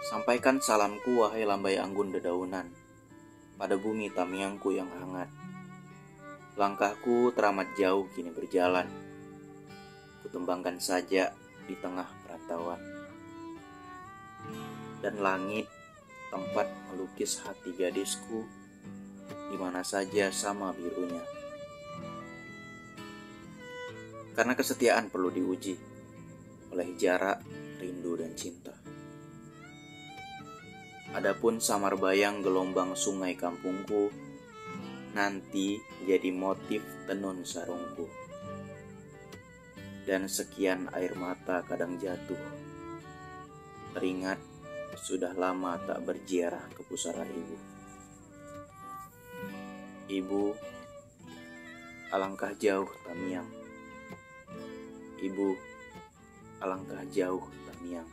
Sampaikan salamku wahai lambai anggun dedaunan, pada bumi tamiangku yang hangat. Langkahku teramat jauh kini berjalan, kutembangkan saja di tengah perantauan. Dan langit tempat melukis hati gadisku, di mana saja sama birunya. Karena kesetiaan perlu diuji oleh jarak, rindu, dan cinta. Adapun samar bayang gelombang sungai kampungku nanti jadi motif tenun sarungku. Dan sekian air mata kadang jatuh, teringat sudah lama tak berziarah ke pusara ibu. Ibu, alangkah jauh Tamiang. Ibu, alangkah jauh Tamiang.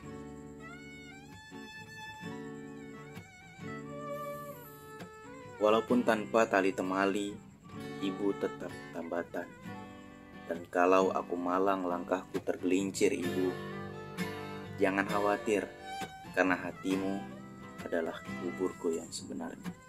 Walaupun tanpa tali temali, ibu tetap tambatan. Dan kalau aku malang langkahku tergelincir ibu, jangan khawatir, karena hatimu adalah kuburku yang sebenarnya.